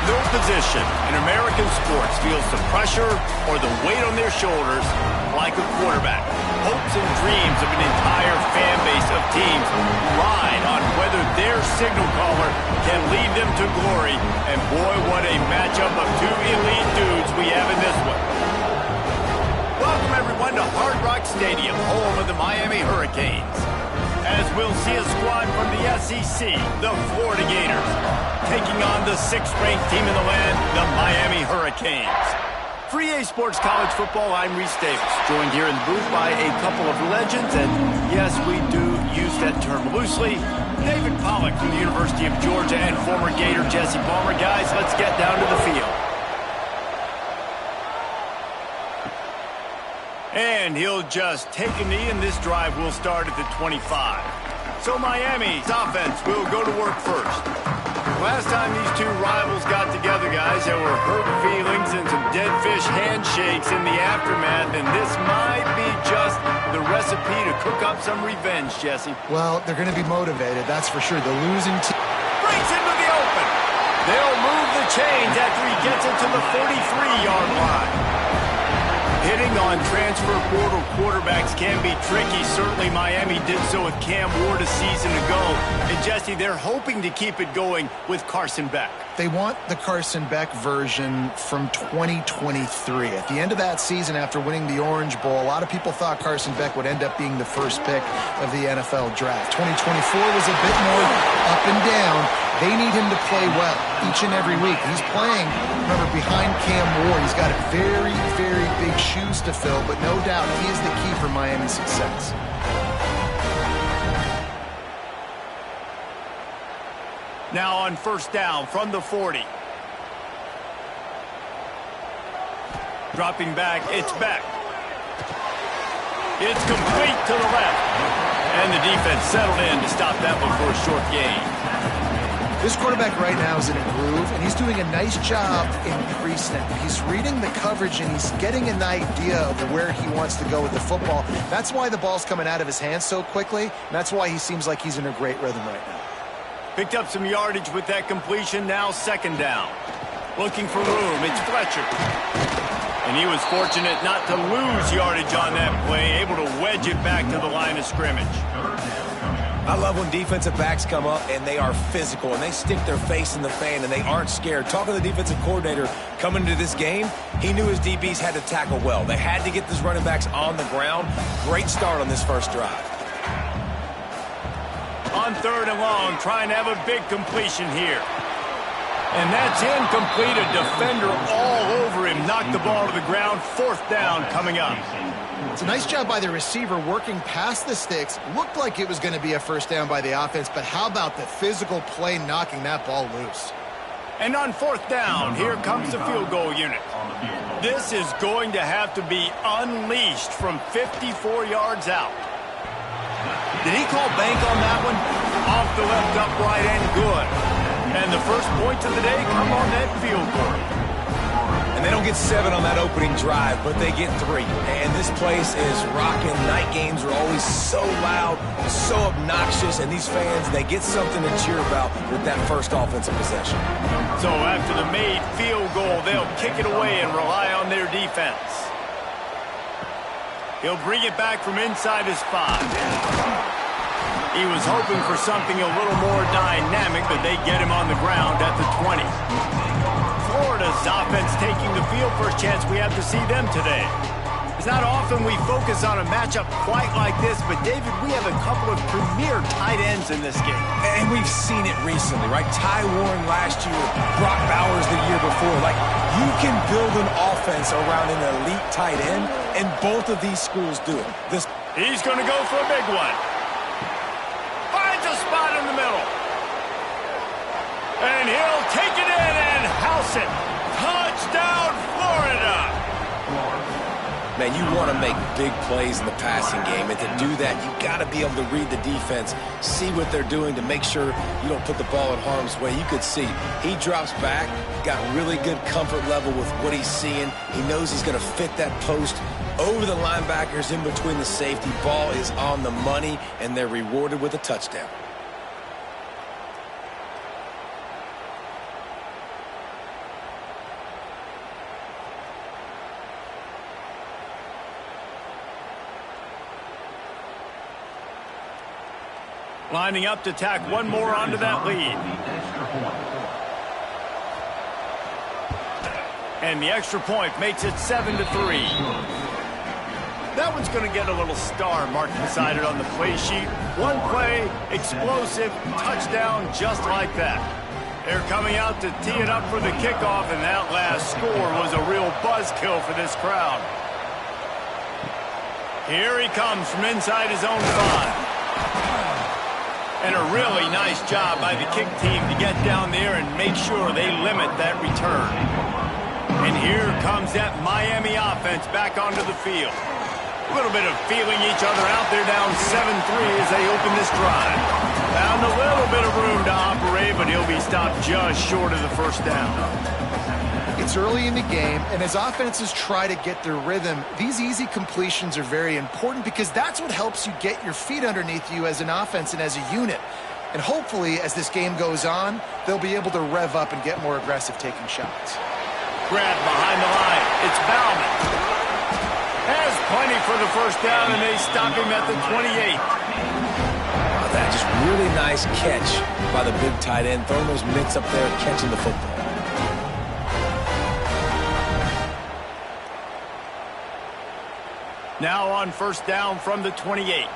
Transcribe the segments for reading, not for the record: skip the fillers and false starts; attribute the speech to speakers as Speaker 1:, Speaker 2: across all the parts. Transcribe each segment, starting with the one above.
Speaker 1: No position in American sports feels the pressure or the weight on their shoulders like a quarterback. Hopes and dreams of an entire fan base of teams ride on whether their signal caller can lead them to glory. And boy, what a matchup of two elite dudes we have in this one. Welcome everyone to Hard Rock Stadium, home of the Miami Hurricanes. As we'll see a squad from the SEC, the Florida Gators, taking on the 6th-ranked team in the land, the Miami Hurricanes. For EA Sports College Football, I'm Reese Davis, joined here in the booth by a couple of legends, and yes, we do use that term loosely. David Pollack from the University of Georgia and former Gator Jesse Palmer. Guys, let's get down to the field. And he'll just take a knee, and this drive will start at the 25. So Miami's offense will go to work first. Last time these two rivals got together, guys, there were hurt feelings and some dead fish handshakes in the aftermath, and this might be just the recipe to cook up some revenge, Jesse.
Speaker 2: Well, they're going to be motivated, that's for sure. The losing team
Speaker 1: breaks into the open. They'll move the chains after he gets it to the 43-yard line. Hitting on transfer portal quarterbacks can be tricky. Certainly Miami did so with Cam Ward a season ago. And Jesse, they're hoping to keep it going with Carson Beck.
Speaker 2: They want the Carson Beck version from 2023. At the end of that season, after winning the Orange Bowl, a lot of people thought Carson Beck would end up being the first pick of the NFL draft. 2024 was a bit more up and down. They need him to play well each and every week. He's playing, remember, behind Cam Ward. He's got very, very big shoes to fill, but no doubt he is the key for Miami's success.
Speaker 1: Now on first down from the 40. Dropping back, it's Beck. It's complete to the left. And the defense settled in to stop that one for a short gain.
Speaker 2: This quarterback right now is in a groove, and he's doing a nice job in pre-snap. He's reading the coverage, and he's getting an idea of where he wants to go with the football. That's why the ball's coming out of his hands so quickly, and that's why he seems like he's in a great rhythm right now.
Speaker 1: Picked up some yardage with that completion, now second down. Looking for room, it's Fletcher. And he was fortunate not to lose yardage on that play, able to wedge it back to the line of scrimmage.
Speaker 3: I love when defensive backs come up and they are physical and they stick their face in the fan and they aren't scared. Talking to the defensive coordinator coming into this game, he knew his DBs had to tackle well. They had to get these running backs on the ground. Great start on this first drive.
Speaker 1: On third and long, trying to have a big completion here. And that's incomplete. A defender all over him. Knocked the ball to the ground. Fourth down coming up.
Speaker 2: It's a nice job by the receiver working past the sticks. Looked like it was going to be a first down by the offense, but how about the physical play knocking that ball loose?
Speaker 1: And on fourth down, here comes the field goal unit. This is going to have to be unleashed from 54 yards out. Did he call bank on that one? Off the left upright and good. And the first points of the day come on that field goal.
Speaker 3: And they don't get 7 on that opening drive, but they get 3. And this place is rocking. Night games are always so loud, so obnoxious, and these fans, they get something to cheer about with that first offensive possession.
Speaker 1: So after the made field goal, they'll kick it away and rely on their defense. He'll bring it back from inside his 5. He was hoping for something a little more dynamic, but they get him on the ground at the 20. Florida's offense taking the field. First chance we have to see them today. It's not often we focus on a matchup quite like this, but David, we have a couple of premier tight ends in this game.
Speaker 3: And we've seen it recently, right? Ty Warren last year, Brock Bowers the year before. Like, you can build an offense around an elite tight end, and both of these schools do it.
Speaker 1: He's going to go for a big one. Finds a spot in the middle. And he'll take it in and house it. Touchdown, Florida.
Speaker 3: Man, you want to make big plays in the passing game, and to do that, you got to be able to read the defense, see what they're doing to make sure you don't put the ball in harm's way. You could see he drops back, got really good comfort level with what he's seeing. He knows he's going to fit that post over the linebackers in between the safety. Ball is on the money, and they're rewarded with a touchdown.
Speaker 1: Lining up to tack one more onto that lead. And the extra point makes it 7-3. That one's going to get a little star marked beside it on the play sheet. One play, explosive, touchdown just like that. They're coming out to tee it up for the kickoff, and that last score was a real buzzkill for this crowd. Here he comes from inside his own 5. And a really nice job by the kick team to get down there and make sure they limit that return. And here comes that Miami offense back onto the field. A little bit of feeling each other out. They're down 7-3 as they open this drive. Found a little bit of room to operate, but he'll be stopped just short of the first down.
Speaker 2: It's early in the game, and as offenses try to get their rhythm, these easy completions are very important because that's what helps you get your feet underneath you as an offense and as a unit. And hopefully, as this game goes on, they'll be able to rev up and get more aggressive taking shots.
Speaker 1: Grab behind the line. It's Bauman. Has plenty for the first down, and they stop him at the 28.
Speaker 3: That just really nice catch by the big tight end, throwing those mitts up there, catching the football.
Speaker 1: Now on first down from the 28.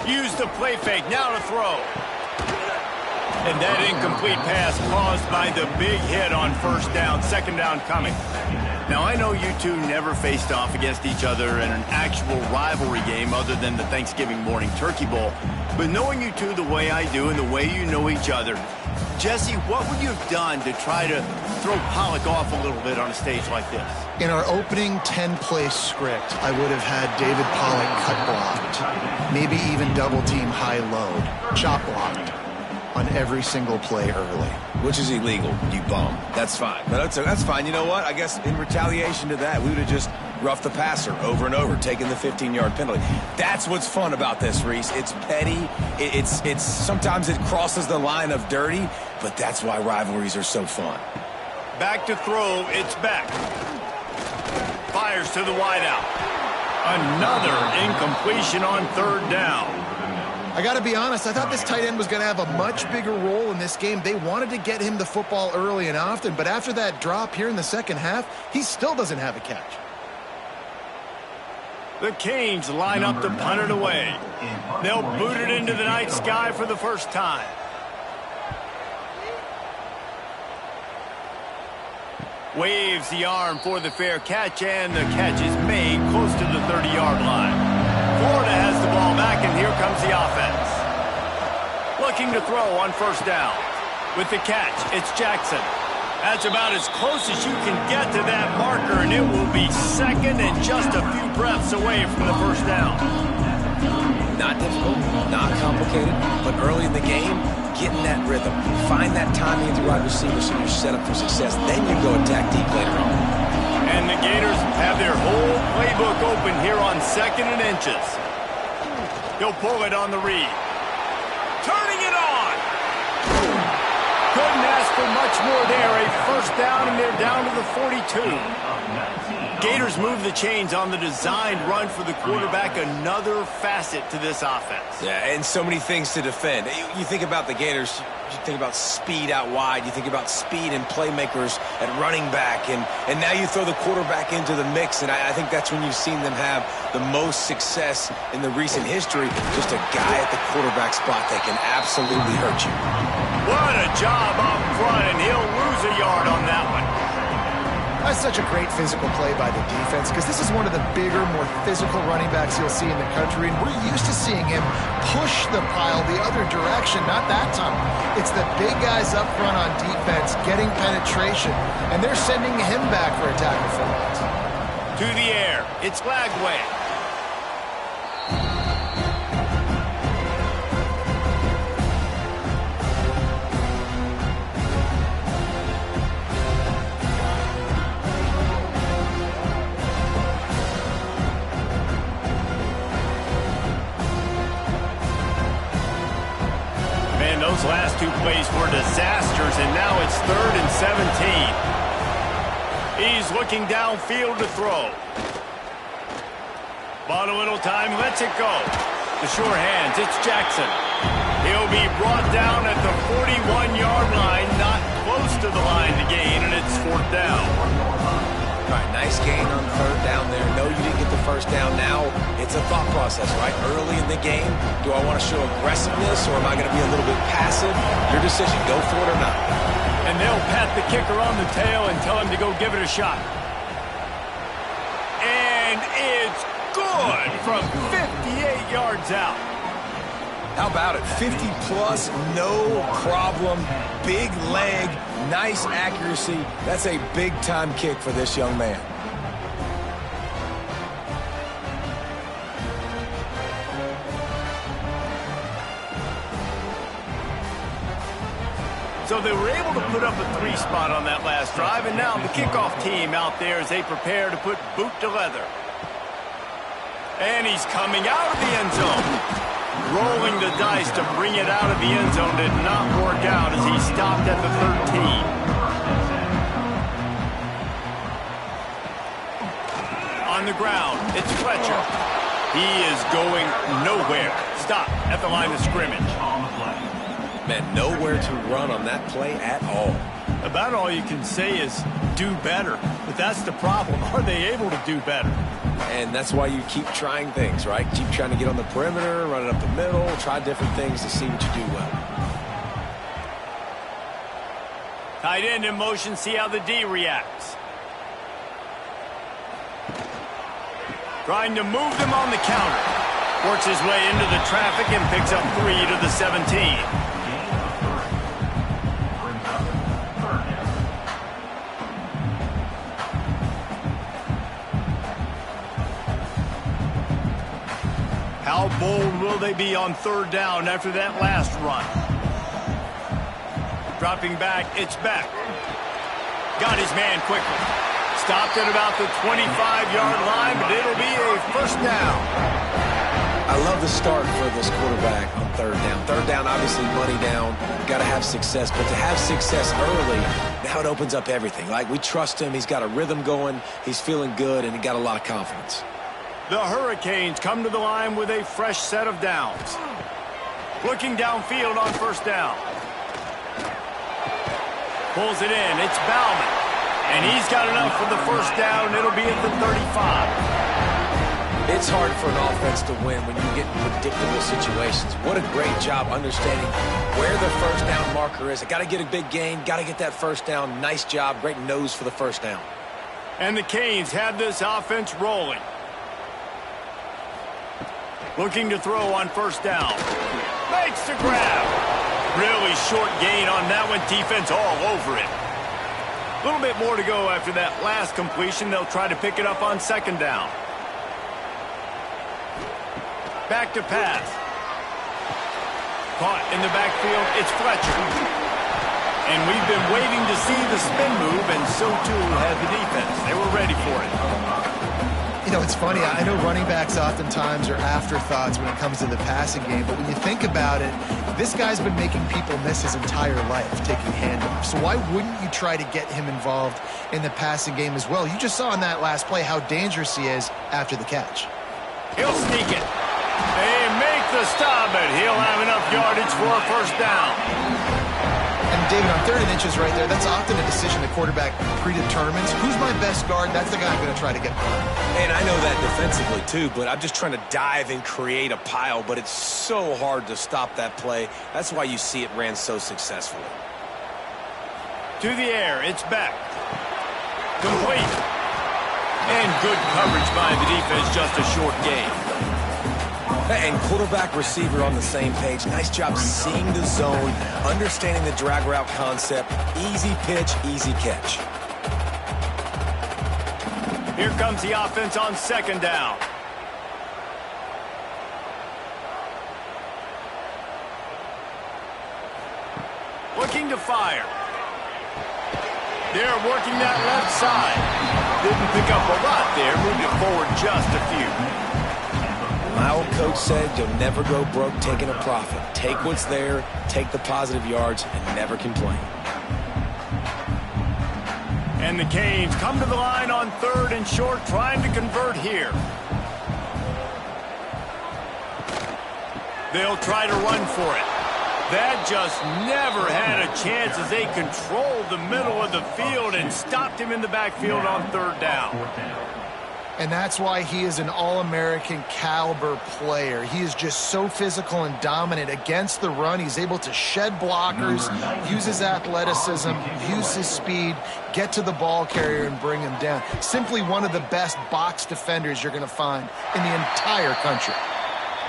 Speaker 1: Use the play fake, now to throw. And that incomplete pass caused by the big hit on first down, second down coming. Now, I know you two never faced off against each other in an actual rivalry game other than the Thanksgiving morning Turkey Bowl. But knowing you two the way I do and the way you know each other, Jesse, what would you have done to try to throw Pollock off a little bit on a stage like this?
Speaker 2: In our opening 10-play script, I would have had David Pollock cut blocked, maybe even double-team high-load, chop blocked on every single play early.
Speaker 3: Which is illegal, you bum. That's fine. But that's fine. You know what? I guess in retaliation to that, we would have just roughed the passer over and over, taking the 15-yard penalty. That's what's fun about this, Reese. It's petty. It's sometimes it crosses the line of dirty, but that's why rivalries are so fun.
Speaker 1: Back to throw. It's back. Fires to the wideout. Another incompletion on third down.
Speaker 2: I got to be honest, I thought this tight end was going to have a much bigger role in this game. They wanted to get him the football early and often, but after that drop here in the second half, he still doesn't have a catch.
Speaker 1: The Canes line up to punt it away. They'll boot it into the night sky for the first time. Waves the arm for the fair catch, and the catch is made close to the 30-yard line. Florida has the ball back, and here comes the offense. Looking to throw on first down. With the catch, it's Jackson. That's about as close as you can get to that marker, and it will be second and just a few breaths away from the first down.
Speaker 3: Not difficult, not complicated, but early in the game, getting that rhythm. Find that timing at the wide receiver so you're set up for success. Then you go attack deep later on.
Speaker 1: And the Gators have their whole playbook open here on second and inches. He'll pull it on the read. Turning it on. Couldn't ask for much more there. A first down, and they're down to the 42. Gators move the chains on the designed run for the quarterback. Another facet to this offense.
Speaker 3: Yeah, and so many things to defend. You think about the Gators, you think about speed out wide, you think about speed and playmakers at running back, and now you throw the quarterback into the mix, and I think that's when you've seen them have the most success in the recent history. Just a guy at the quarterback spot that can absolutely hurt you.
Speaker 1: What a job up front, and he'll lose a yard on that one.
Speaker 2: That's such a great physical play by the defense because this is one of the bigger, more physical running backs you'll see in the country, and we're used to seeing him push the pile the other direction. Not that time. It's the big guys up front on defense getting penetration, and they're sending him back for a tackle for loss.
Speaker 1: To the air. It's Lagway. Those last two plays were disasters, and now it's 3rd and 17. He's looking downfield to throw. Bought a little time, lets it go. The sure hands, it's Jackson. He'll be brought down at the 41-yard line, not close to the line to gain, and it's 4th down.
Speaker 3: All right, nice gain on 3rd down there. No, you didn't get the first down. Now it's a thought process, right? Early in the game, do I want to show aggressiveness or am I going to be a little bit passive? Your decision, go for it or not.
Speaker 1: And they'll pat the kicker on the tail and tell him to go give it a shot. And it's good from 58 yards out.
Speaker 3: How about it? 50-plus, no problem. Big leg, nice accuracy. That's a big-time kick for this young man.
Speaker 1: So they were able to put up a 3 spot on that last drive, and now the kickoff team out there as they prepare to put boot to leather. And he's coming out of the end zone. Rolling the dice to bring it out of the end zone did not work out as he stopped at the 13. On the ground, it's Fletcher. He is going nowhere. Stop at the line of scrimmage.
Speaker 3: Man, nowhere to run on that play at all.
Speaker 1: About all you can say is do better. But that's the problem. Are they able to do better?
Speaker 3: And that's why you keep trying things, right? Keep trying to get on the perimeter, run it up the middle, try different things to see what you do well.
Speaker 1: Tight end in motion, see how the D reacts. Trying to move them on the counter. Works his way into the traffic and picks up 3 to the 17. How bold will they be on 3rd down after that last run? Dropping back, it's Beck. Got his man quickly. Stopped at about the 25-yard line, but it'll be a 1st down.
Speaker 3: I love the start for this quarterback on 3rd down. 3rd down, obviously money down. Got to have success, but to have success early, now it opens up everything. Like, we trust him. He's got a rhythm going. He's feeling good, and he got a lot of confidence.
Speaker 1: The Hurricanes come to the line with a fresh set of downs. Looking downfield on 1st down. Pulls it in. It's Bauman. And he's got enough for the 1st down. It'll be at the 35.
Speaker 3: It's hard for an offense to win when you get in predictable situations. What a great job understanding where the 1st down marker is. I got to get a big gain. Got to get that 1st down. Nice job. Great nose for the 1st down.
Speaker 1: And the Canes have this offense rolling. Looking to throw on 1st down. Makes the grab. Really short gain on that one. Defense all over it. A little bit more to go after that last completion. They'll try to pick it up on 2nd down. Back to pass. Caught in the backfield. It's Fletcher. And we've been waiting to see the spin move, and so too has the defense. They were ready for it.
Speaker 2: You know, it's funny. I know running backs oftentimes are afterthoughts when it comes to the passing game, but when you think about it, this guy's been making people miss his entire life taking handoffs. So why wouldn't you try to get him involved in the passing game as well? You just saw in that last play how dangerous he is after the catch.
Speaker 1: He'll sneak it. They make the stop, but he'll have enough yardage for a 1st down.
Speaker 2: And David, on 3rd and inches right there, that's often a decision the quarterback predetermines. Who's my best guard? That's the guy I'm going to try to get.
Speaker 3: And I know that defensively too, but I'm just trying to dive and create a pile, but it's so hard to stop that play. That's why you see it ran so successfully.
Speaker 1: To the air, it's Beck. Complete. And good coverage by the defense, just a short gain.
Speaker 3: And quarterback, receiver on the same page. Nice job seeing the zone, understanding the drag route concept. Easy pitch, easy catch.
Speaker 1: Here comes the offense on second down. Looking to fire. They're working that left side. Didn't pick up a lot there. Moved it forward just a few.
Speaker 3: My old coach said you'll never go broke taking a profit. Take what's there, take the positive yards, and never complain.
Speaker 1: And the Canes come to the line on third and short, trying to convert here. They'll try to run for it. That just never had a chance as they controlled the middle of the field and stopped him in the backfield on third down.
Speaker 2: And that's why he is an All-American caliber player. He is just so physical and dominant against the run. He's able to shed blockers, use his athleticism, use his speed, get to the ball carrier and bring him down. Simply one of the best box defenders you're going to find in the entire country.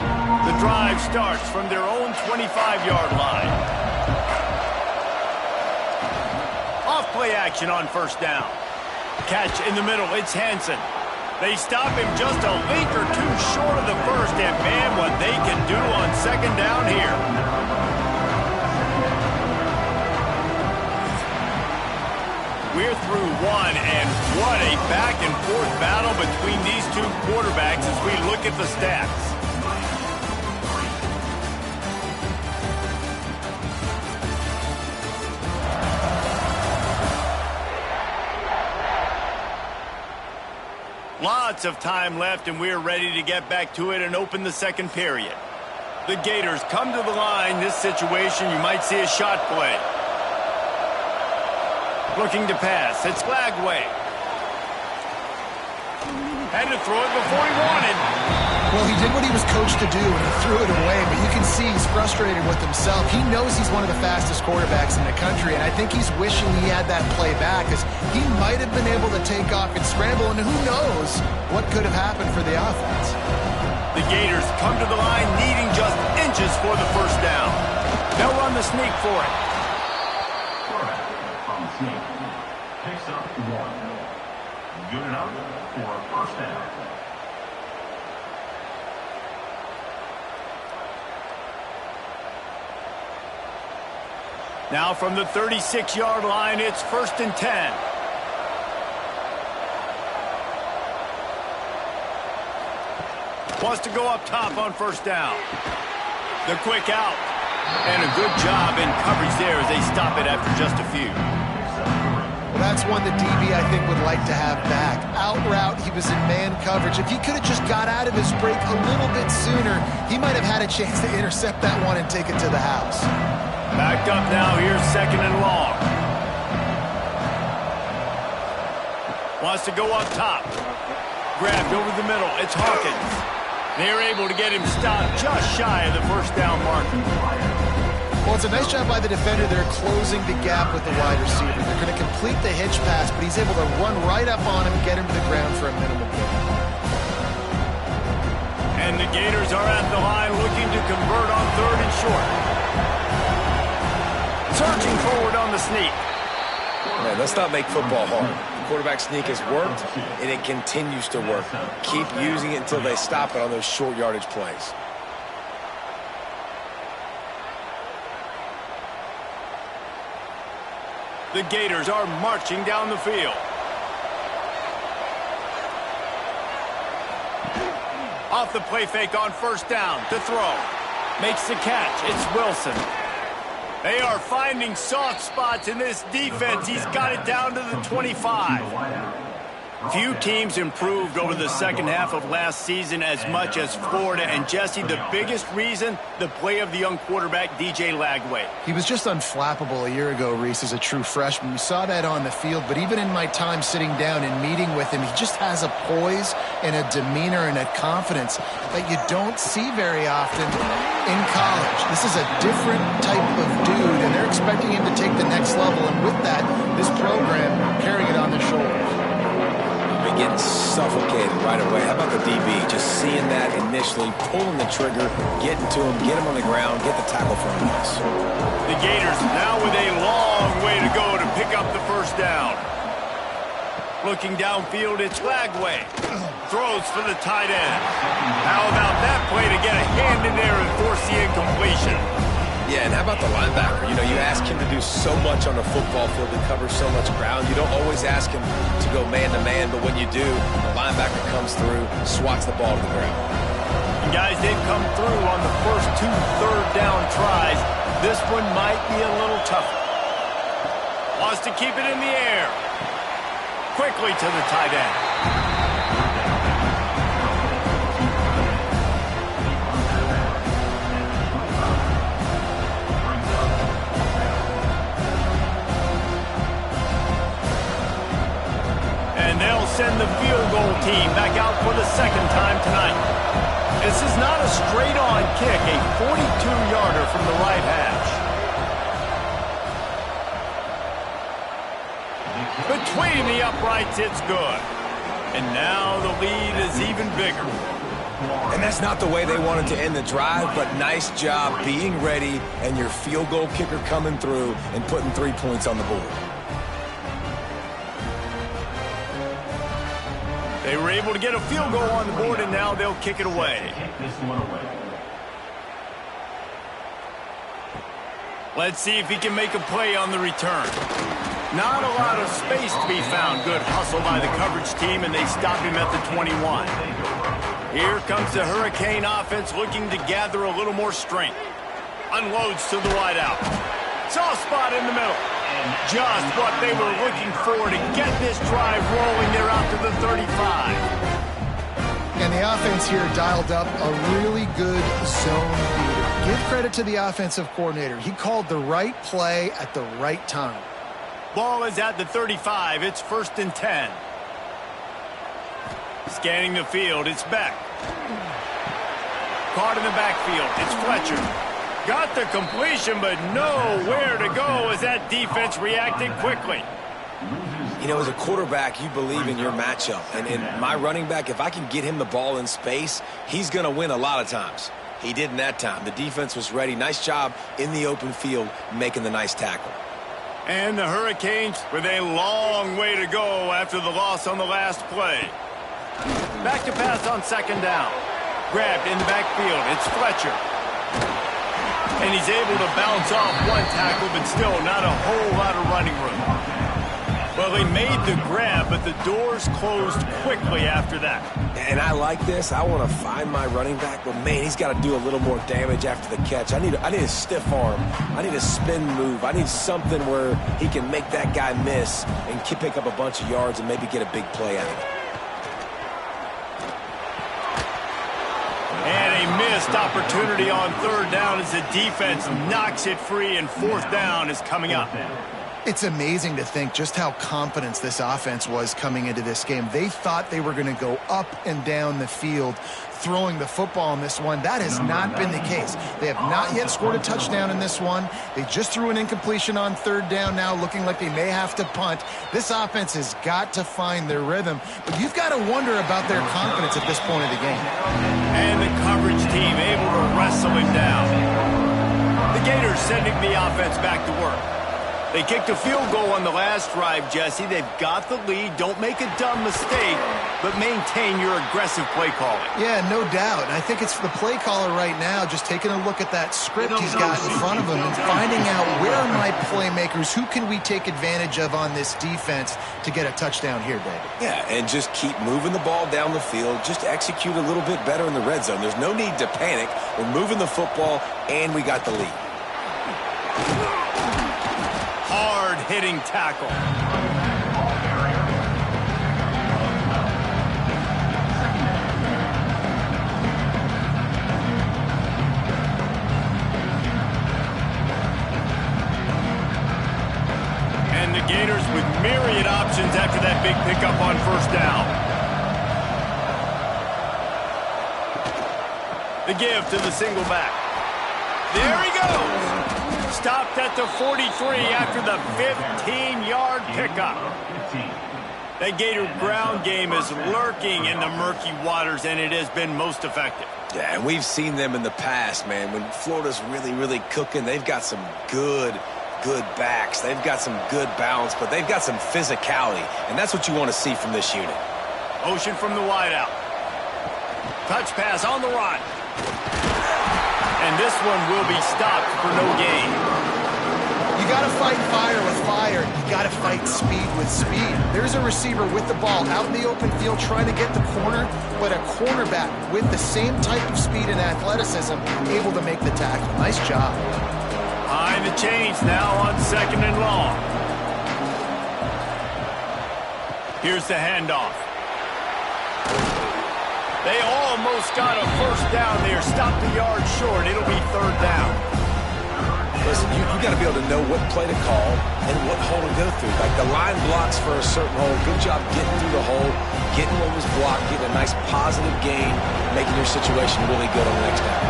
Speaker 1: The drive starts from their own 25-yard line. Off play action on first down. Catch in the middle, it's Hansen. They stop him just a link or two short of the first, and man, what they can do on second down here. We're through one, and what a back-and-forth battle between these two quarterbacks as we look at the stats. Lots of time left, and we're ready to get back to it and open the second period. The Gators come to the line. This situation, you might see a shot play. Looking to pass. It's Lagway. Had to throw it before he wanted.
Speaker 2: Well, he did what he was coached to do, and he threw it away, but you can see he's frustrated with himself. He knows he's one of the fastest quarterbacks in the country, and I think he's wishing he had that play back, because he might have been able to take off and scramble, and who knows what could have happened for the offense.
Speaker 1: The Gators come to the line needing just inches for the first down. They'll run the sneak for it.
Speaker 4: Quarterback on the sneak. Picks up one. Good enough for a first down.
Speaker 1: Now from the 36-yard line, it's 1st and 10. Wants to go up top on first down. The quick out. And a good job in coverage there as they stop it after just a few.
Speaker 2: Well, that's one that DB, I think, would like to have back. Out route, he was in man coverage. If he could have just got out of his break a little bit sooner, he might have had a chance to intercept that one and take it to the house.
Speaker 1: Backed up now, here's 2nd and long. Wants to go up top. Grabbed over the middle, it's Hawkins. They're able to get him stopped just shy of the first down marker.
Speaker 2: Well, it's a nice job by the defender. They're closing the gap with the wide receiver. They're going to complete the hitch pass, but he's able to run right up on him and get him to the ground for a minimal gain.
Speaker 1: And the Gators are at the line looking to convert on 3rd and short. Searching forward on the sneak.
Speaker 3: Man, let's not make football hard. The quarterback sneak has worked, and it continues to work. Keep using it until they stop it on those short yardage plays.
Speaker 1: The Gators are marching down the field. Off the play fake on first down to throw. Makes the catch. It's Wilson. They are finding soft spots in this defense. He's got it down to the 25. Few teams improved over the second half of last season as much as Florida. And, Jesse, the biggest reason, the play of the young quarterback, DJ Lagway.
Speaker 2: He was just unflappable a year ago, Reese, as a true freshman. We saw that on the field, but even in my time sitting down and meeting with him, he just has a poise and a demeanor and a confidence that you don't see very often in college. This is a different type of dude, and they're expecting him to take the next level. And with that, this program carrying it on their shoulders.
Speaker 3: suffocated right away. How about the DB? Just seeing that initially, pulling the trigger, getting to him, get him on the ground, get the tackle for him.
Speaker 1: The Gators now with a long way to go to pick up the first down. Looking downfield, it's Lagway. Throws for the tight end. How about that play to get a hand in there and force the incompletion?
Speaker 3: Yeah, and how about the linebacker? You know, you ask him to do so much on the football field and cover so much ground. You don't always ask him to go man-to-man, but when you do, the linebacker comes through, swats the ball to the ground.
Speaker 1: And guys, they've come through on the first 2 third-down tries. This one might be a little tougher. Wants to keep it in the air. Quickly to the tight end. And they'll send the field goal team back out for the second time tonight. This is not a straight-on kick, a 42-yarder from the right hash. Between the uprights, it's good. And now the lead is even bigger.
Speaker 3: And that's not the way they wanted to end the drive, but nice job being ready and your field goal kicker coming through and putting 3 points on the board.
Speaker 1: They were able to get a field goal on the board, and now they'll kick it away. Let's see if he can make a play on the return. Not a lot of space to be found. Good hustle by the coverage team, and they stop him at the 21. Here comes the Hurricane offense looking to gather a little more strength. Unloads to the wideout. Soft spot in the middle. Just what they were looking for to get this drive rolling. They're out to the 35.
Speaker 2: And the offense here dialed up a really good zone beater. Give credit to the offensive coordinator. He called the right play at the right time.
Speaker 1: Ball is at the 35. It's 1st and 10. Scanning the field. It's Beck. Caught in the backfield. It's Fletcher. Got the completion, but nowhere to go as that defense reacted quickly.
Speaker 3: You know, as a quarterback, you believe in your matchup. And in my running back, if I can get him the ball in space, he's going to win a lot of times. He didn't that time. The defense was ready. Nice job in the open field making the nice tackle.
Speaker 1: And the Hurricanes with a long way to go after the loss on the last play. Back to pass on 2nd down. Grabbed in the backfield. It's Fletcher. And he's able to bounce off one tackle, but still not a whole lot of running room. Well, he made the grab, but the doors closed quickly after that.
Speaker 3: And I like this. I want to find my running back, but man, he's got to do a little more damage after the catch. I need a stiff arm. I need a spin move. I need something where he can make that guy miss and pick up a bunch of yards and maybe get a big play out of it.
Speaker 1: And a missed opportunity on 3rd down as the defense knocks it free, and 4th down is coming up.
Speaker 2: It's amazing to think just how confident this offense was coming into this game. They thought they were going to go up and down the field throwing the football in this one. That has not been the case. They have not yet scored a touchdown in this one. They just threw an incompletion on 3rd down now, looking like they may have to punt. This offense has got to find their rhythm, but you've got to wonder about their confidence at this point of the game.
Speaker 1: And the coverage team able to wrestle him down. The Gators sending the offense back to work. They kicked a field goal on the last drive, Jesse. They've got the lead. Don't make a dumb mistake, but maintain your aggressive play calling.
Speaker 2: Yeah, no doubt. And I think it's the play caller right now just taking a look at that script he's got in front of him and finding out where are my playmakers, who can we take advantage of on this defense to get a touchdown here, David.
Speaker 3: Yeah, and just keep moving the ball down the field. Just execute a little bit better in the red zone. There's no need to panic. We're moving the football, and we got the lead.
Speaker 1: Hard-hitting tackle. And the Gators with myriad options after that big pickup on 1st down. The give to the single back. There he goes. Stopped at the 43 after the 15-yard pickup. That Gator ground game is lurking in the murky waters, and it has been most effective.
Speaker 3: Yeah, and we've seen them in the past, man. When Florida's really, really cooking, they've got some good backs. They've got some good balance, but they've got some physicality, and that's what you want to see from this unit.
Speaker 1: Motion from the wideout. Touch pass on the run. And this one will be stopped for no gain.
Speaker 2: You got to fight fire with fire. You got to fight speed with speed. There's a receiver with the ball out in the open field trying to get the corner, but a cornerback with the same type of speed and athleticism able to make the tackle. Nice job.
Speaker 1: Behind the chains now on 2nd and long. Here's the handoff. They almost got a first down there. Stopped a yard short. It'll be 3rd down.
Speaker 3: Listen, you got to be able to know what play to call and what hole to go through. Like the line blocks for a certain hole. Good job getting through the hole, getting what was blocked, getting a nice positive gain, making your situation really good on the next down.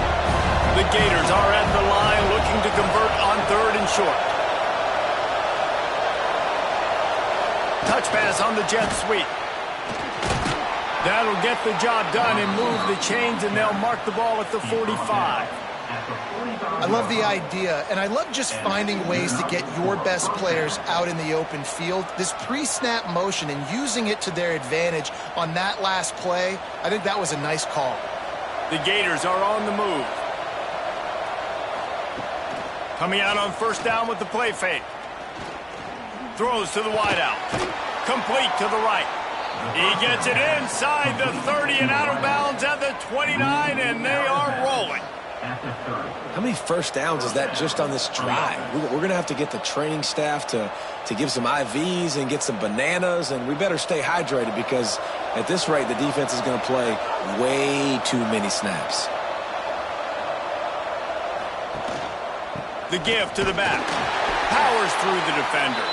Speaker 1: The Gators are at the line looking to convert on 3rd and short. Touch pass on the jet sweep. That'll get the job done and move the chains, and they'll mark the ball at the 45.
Speaker 2: I love the idea, and I love just finding ways to get your best players out in the open field. This pre-snap motion and using it to their advantage on that last play, I think that was a nice call.
Speaker 1: The Gators are on the move. Coming out on 1st down with the play fake. Throws to the wideout. Complete to the right. He gets it inside the 30 and out of bounds at the 29, and they are rolling.
Speaker 3: How many first downs is that just on this drive? We're going to have to get the training staff to give some IVs and get some bananas, and we better stay hydrated because at this rate, the defense is going to play way too many snaps.
Speaker 1: The give to the back. Powers through the defender.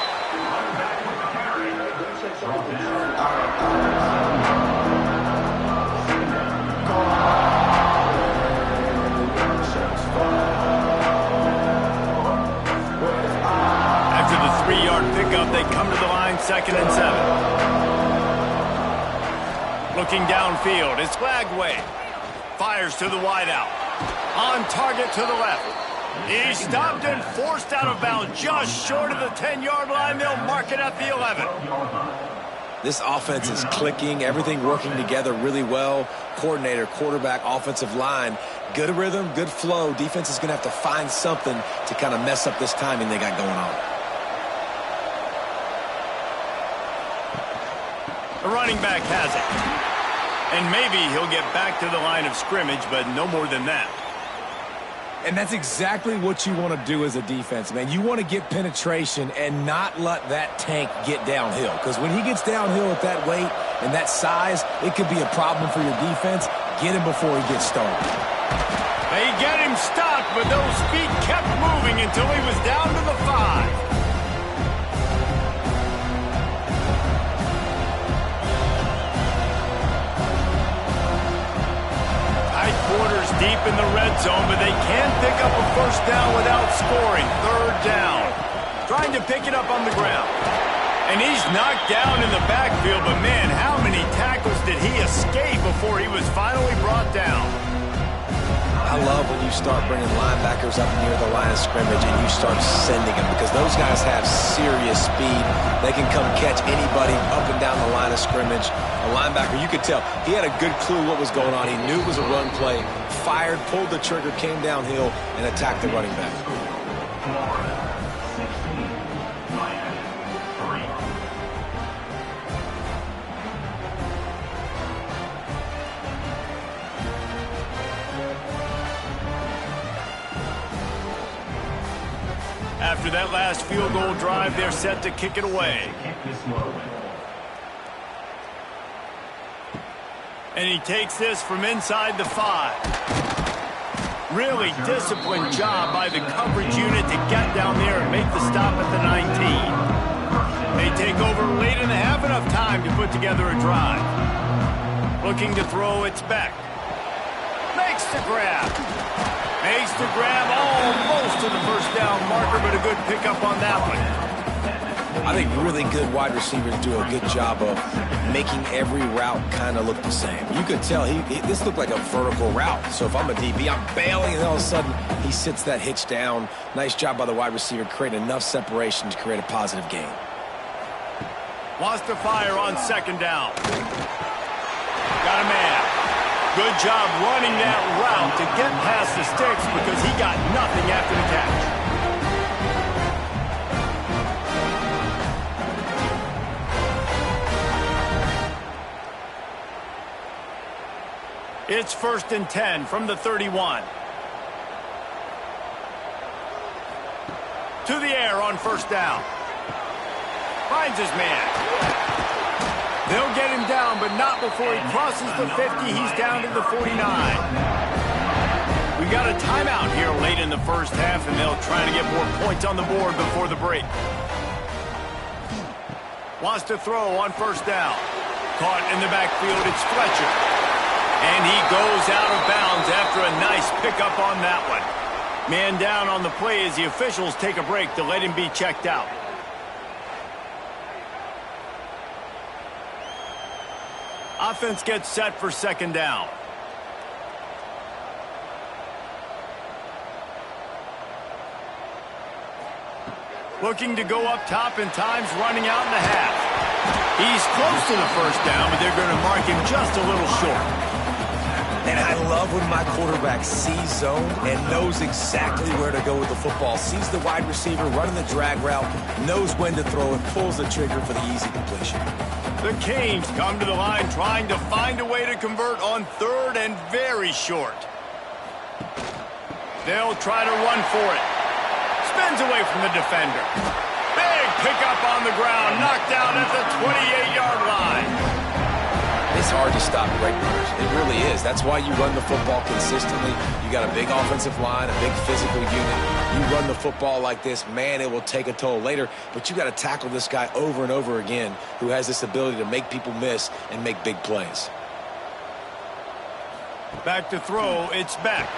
Speaker 1: After the 3-yard pickup, they come to the line 2nd and 7. Looking downfield, it's Flagway. Fires to the wideout. On target to the left. He's stopped and forced out of bounds just short of the 10-yard line. They'll mark it at the 11.
Speaker 3: This offense is clicking, everything working together really well. Coordinator, quarterback, offensive line, good rhythm, good flow. Defense is going to have to find something to kind of mess up this timing they got going on.
Speaker 1: The running back has it. And maybe he'll get back to the line of scrimmage, but no more than that.
Speaker 3: And that's exactly what you want to do as a defense, man. You want to get penetration and not let that tank get downhill. Because when he gets downhill at that weight and that size, it could be a problem for your defense. Get him before he gets started.
Speaker 1: They get him stopped, but those feet kept moving until he was down to the 5. Quarters deep in the red zone, but they can't pick up a first down without scoring. 3rd down. Trying to pick it up on the ground. And he's knocked down in the backfield, but man, how many tackles did he escape before he was finally brought down?
Speaker 3: I love when you start bringing linebackers up near the line of scrimmage and you start sending them because those guys have serious speed. They can come catch anybody up and down the line of scrimmage. A linebacker, you could tell, he had a good clue what was going on. He knew it was a run play, fired, pulled the trigger, came downhill, and attacked the running back.
Speaker 1: After that last field goal drive, they're set to kick it away. And he takes this from inside the 5. Really disciplined job by the coverage unit to get down there and make the stop at the 19. They take over late in the half, enough time to put together a drive. Looking to throw, it's Beck. Makes the grab. Makes the grab almost to the first down marker, but a good pickup on that one.
Speaker 3: I think really good wide receivers do a good job of making every route kind of look the same. You could tell this looked like a vertical route. So if I'm a DB, I'm bailing, and all of a sudden he sits that hitch down. Nice job by the wide receiver, creating enough separation to create a positive gain.
Speaker 1: Wants to fire on second down. Got a man. Good job running that route to get past the sticks because he got nothing after the catch. It's 1st and 10 from the 31. To the air on 1st down. Finds his man. They'll get him down, but not before he crosses the 50. He's down to the 49. We got a timeout here late in the first half, and they'll try to get more points on the board before the break. Wants to throw on 1st down. Caught in the backfield, it's Fletcher. And he goes out of bounds after a nice pickup on that one. Man down on the play as the officials take a break to let him be checked out. Offense gets set for 2nd down. Looking to go up top, and time's running out in the half. He's close to the 1st down, but they're going to mark him just a little short.
Speaker 3: And I love when my quarterback sees zone and knows exactly where to go with the football. Sees the wide receiver running the drag route, knows when to throw it, pulls the trigger for the easy completion.
Speaker 1: The Canes come to the line trying to find a way to convert on 3rd and very short. They'll try to run for it. Spins away from the defender. Big pickup on the ground, knocked out at the 28-yard line.
Speaker 3: It's hard to stop great runners. It really is. That's why you run the football consistently. You got a big offensive line, a big physical unit. You run the football like this, man, it will take a toll later. But you got to tackle this guy over and over again who has this ability to make people miss and make big plays.
Speaker 1: Back to throw. It's Beck.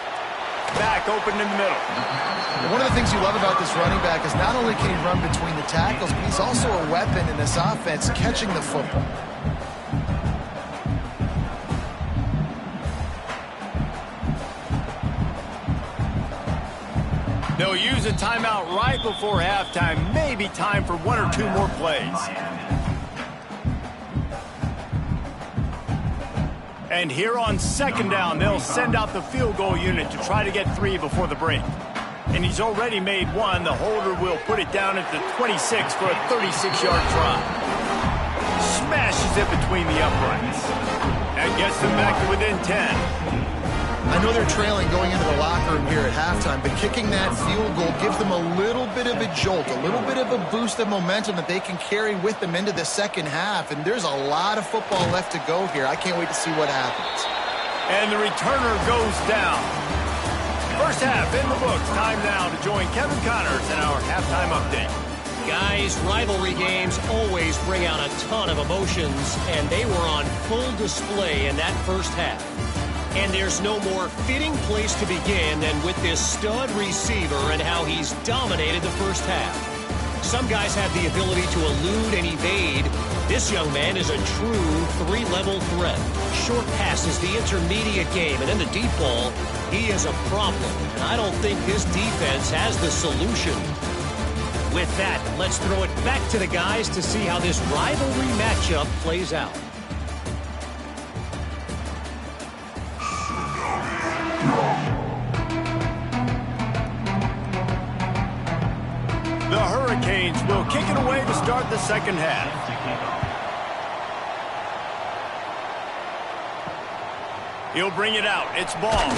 Speaker 1: Back open in the middle.
Speaker 2: And one of the things you love about this running back is not only can he run between the tackles, but he's also a weapon in this offense catching the football.
Speaker 1: They'll use a timeout right before halftime. Maybe time for 1 or 2 more plays. And here on 2nd down, they'll send out the field goal unit to try to get 3 before the break. And he's already made 1. The holder will put it down at the 26 for a 36-yard try. Smashes it between the uprights. And gets them back to within 10.
Speaker 2: I know they're trailing going into the locker room here at halftime, but kicking that field goal gives them a little bit of a jolt, a little bit of a boost of momentum that they can carry with them into the second half. And there's a lot of football left to go here. I can't wait to see what happens.
Speaker 1: And the returner goes down. First half in the books. Time now to join Kevin Connors in our halftime update.
Speaker 5: Guys, rivalry games always bring out a ton of emotions, and they were on full display in that first half. And there's no more fitting place to begin than with this stud receiver and how he's dominated the first half. Some guys have the ability to elude and evade. This young man is a true 3-level threat. Short passes, the intermediate game, and in the deep ball, he is a problem. And I don't think this defense has the solution. With that, let's throw it back to the guys to see how this rivalry matchup plays out.
Speaker 1: The Hurricanes will kick it away to start the second half. He'll bring it out. It's ball.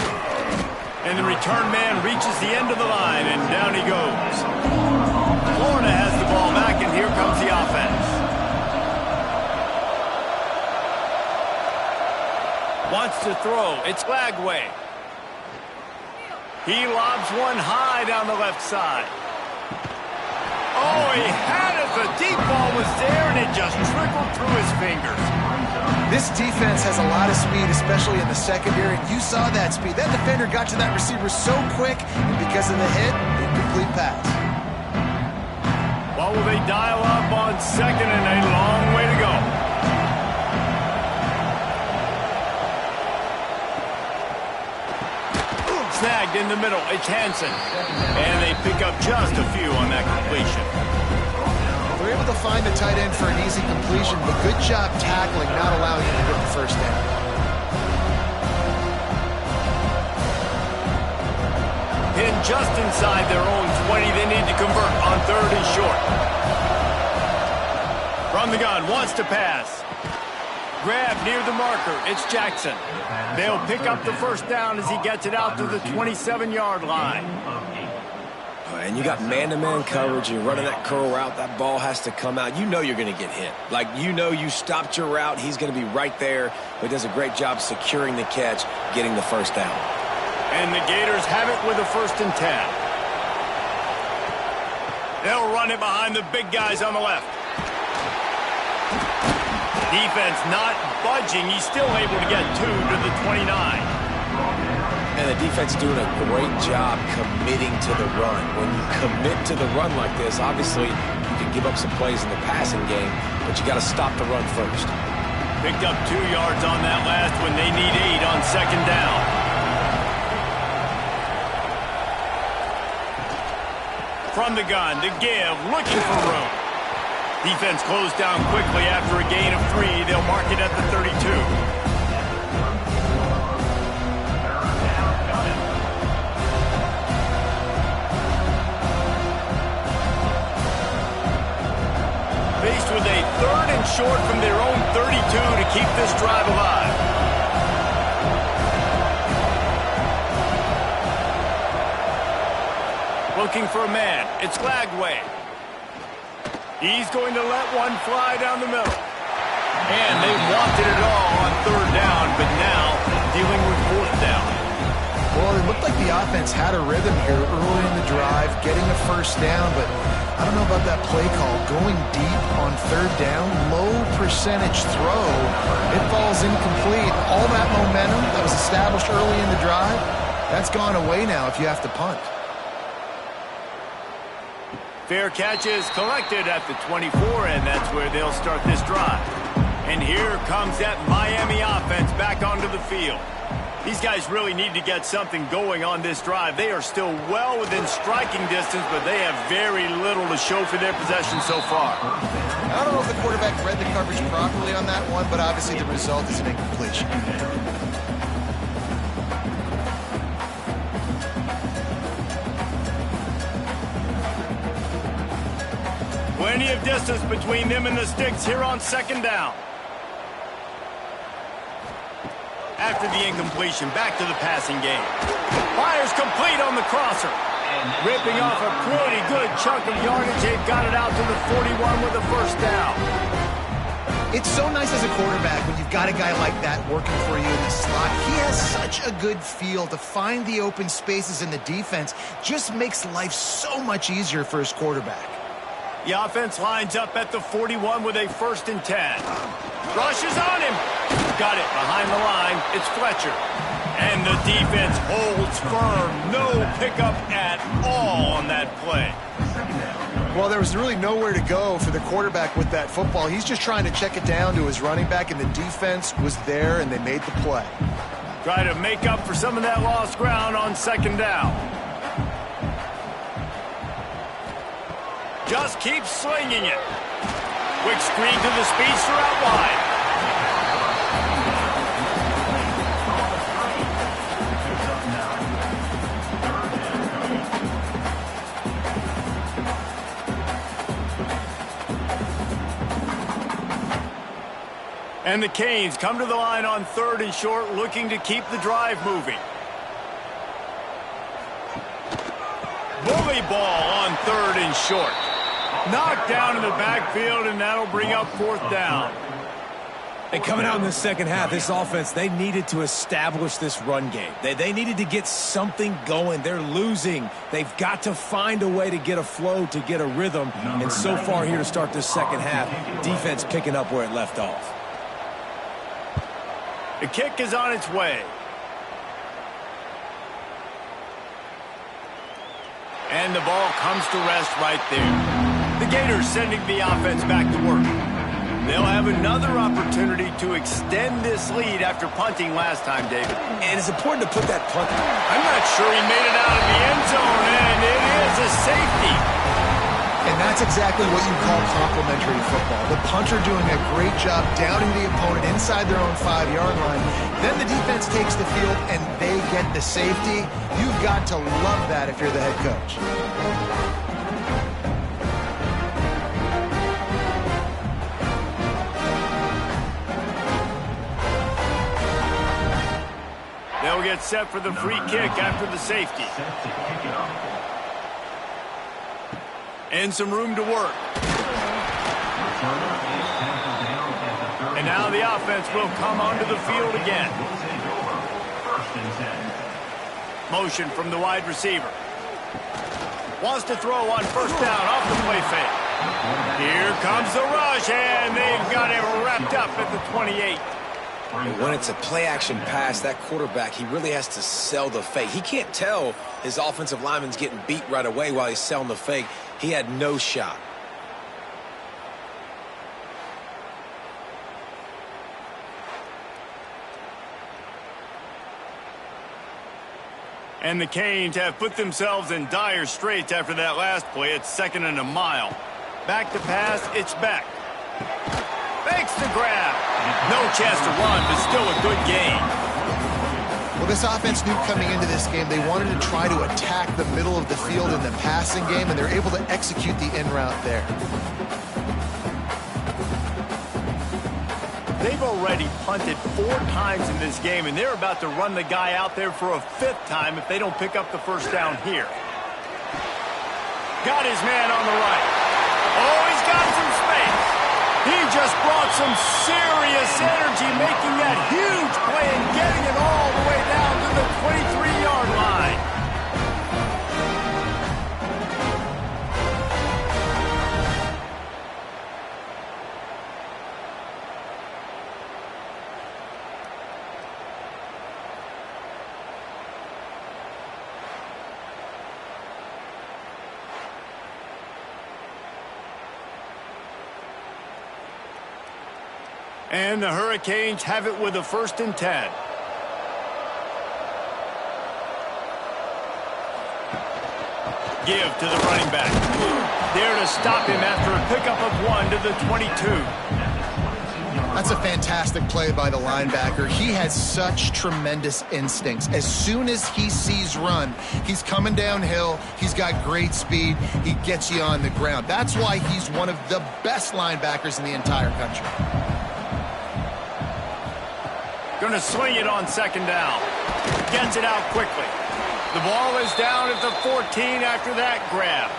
Speaker 1: And the return man reaches the end of the line, and down he goes. Florida has the ball back, and here comes the offense. Wants to throw. It's Lagway. He lobs one high down the left side. Oh, he had it. The deep ball was there, and it just trickled through his fingers.
Speaker 2: This defense has a lot of speed, especially in the secondary. You saw that speed. That defender got to that receiver so quick, and because of the hit, incomplete pass.
Speaker 1: Oh, will they dial up on second and a long way to go? Snagged in the middle. It's Hansen. And they pick up just a few on that completion.
Speaker 2: They're able to find the tight end for an easy completion, but good job tackling, not allowing him to get the first down.
Speaker 1: Pinned just inside their own 20. They need to convert on third and short. From the gun, wants to pass. Grab near the marker. It's Jackson. They'll pick up the first down as he gets it out to the 27-yard line.
Speaker 3: And you got man-to-man coverage. You're running that curl route. That ball has to come out. You know you're going to get hit. Like, you know you stopped your route. He's going to be right there. But he does a great job securing the catch, getting the first down.
Speaker 1: And the Gators have it with a 1st and 10. They'll run it behind the big guys on the left. Defense not budging. He's still able to get 2 to the 29.
Speaker 3: And the defense doing a great job committing to the run. When you commit to the run like this, obviously you can give up some plays in the passing game, but you got to stop the run first.
Speaker 1: Picked up 2 yards on that last one. They need 8 on 2nd down. From the gun to give, looking for room. Defense closed down quickly after a gain of 3. They'll mark it at the 32. Faced with a 3rd and short from their own 32 to keep this drive alive. Looking for a man. It's Lagway. He's going to let one fly down the middle. And they wanted it all on 3rd down, but now dealing with 4th down.
Speaker 2: Well, it looked like the offense had a rhythm here early in the drive, getting a first down, but I don't know about that play call. Going deep on 3rd down, low percentage throw. It falls incomplete. All that momentum that was established early in the drive, that's gone away now if you have to punt.
Speaker 1: Fair catch is collected at the 24, and that's where they'll start this drive. And here comes that Miami offense back onto the field. These guys really need to get something going on this drive. They are still well within striking distance, but they have very little to show for their possession so far.
Speaker 2: I don't know if the quarterback read the coverage properly on that one, but obviously the result is an incompletion.
Speaker 1: Plenty of distance between them and the sticks here on 2nd down. After the incompletion, back to the passing game. Fires complete on the crosser. Ripping off a pretty good chunk of yardage. They've got it out to the 41 with a 1st down.
Speaker 2: It's so nice as a quarterback when you've got a guy like that working for you in the slot. He has such a good feel to find the open spaces in the defense. Just makes life so much easier for his quarterback.
Speaker 1: The offense lines up at the 41 with a 1st and 10. Rushes on him. Got it behind the line. It's Fletcher. And the defense holds firm. No pickup at all on that play.
Speaker 2: Well, there was really nowhere to go for the quarterback with that football. He's just trying to check it down to his running back, and the defense was there, and they made the play.
Speaker 1: Try to make up for some of that lost ground on 2nd down. Just keep slinging it. Quick screen to the speedster out wide. And the Canes come to the line on 3rd and short, looking to keep the drive moving. Bully ball on 3rd and short. Knocked down in the backfield, and that'll bring up 4th down.
Speaker 3: And coming out in the second half, this offense, they needed to establish this run game. They needed to get something going. They're losing. They've got to find a way to get a flow, to get a rhythm. And so far here to start this second half, defense picking up where it left off.
Speaker 1: The kick is on its way. And the ball comes to rest right there. The Gators sending the offense back to work. They'll have another opportunity to extend this lead after punting last time, David.
Speaker 3: And it's important to put that punt.
Speaker 1: I'm not sure he made it out of the end zone, and it is a safety.
Speaker 2: And that's exactly what you call complementary football. The punter doing a great job downing the opponent inside their own 5-yard line. Then the defense takes the field, and they get the safety. You've got to love that if you're the head coach.
Speaker 1: They'll get set for the free kick after the safety. And some room to work. And now the offense will come onto the field again. Motion from the wide receiver. Wants to throw on first down off the play fake. Here comes the rush, and they've got it wrapped up at the 28.
Speaker 3: When it's a play-action pass, that quarterback, he really has to sell the fake. He can't tell his offensive lineman's getting beat right away while he's selling the fake. He had no shot.
Speaker 1: And the Canes have put themselves in dire straits after that last play. It's 2nd and a mile. Back to pass, it's back. Fakes the grab. No chance to run, but still a good gain.
Speaker 2: Well, this offense knew coming into this game they wanted to try to attack the middle of the field in the passing game, and they're able to execute the in route there.
Speaker 1: They've already punted 4 times in this game, and they're about to run the guy out there for a 5th time if they don't pick up the first down here. Got his man on the right. Oh, he's got some space. He just brought some serious energy, making that huge play and getting it all the way down to the 23-yard line. And the Hurricanes have it with a 1st and 10. Give to the running back. There to stop him after a pickup of 1 to the 22.
Speaker 2: That's a fantastic play by the linebacker. He has such tremendous instincts. As soon as he sees run, he's coming downhill. He's got great speed. He gets you on the ground. That's why he's one of the best linebackers in the entire country.
Speaker 1: Going to swing it on 2nd down. Gets it out quickly. The ball is down at the 14 after that grab.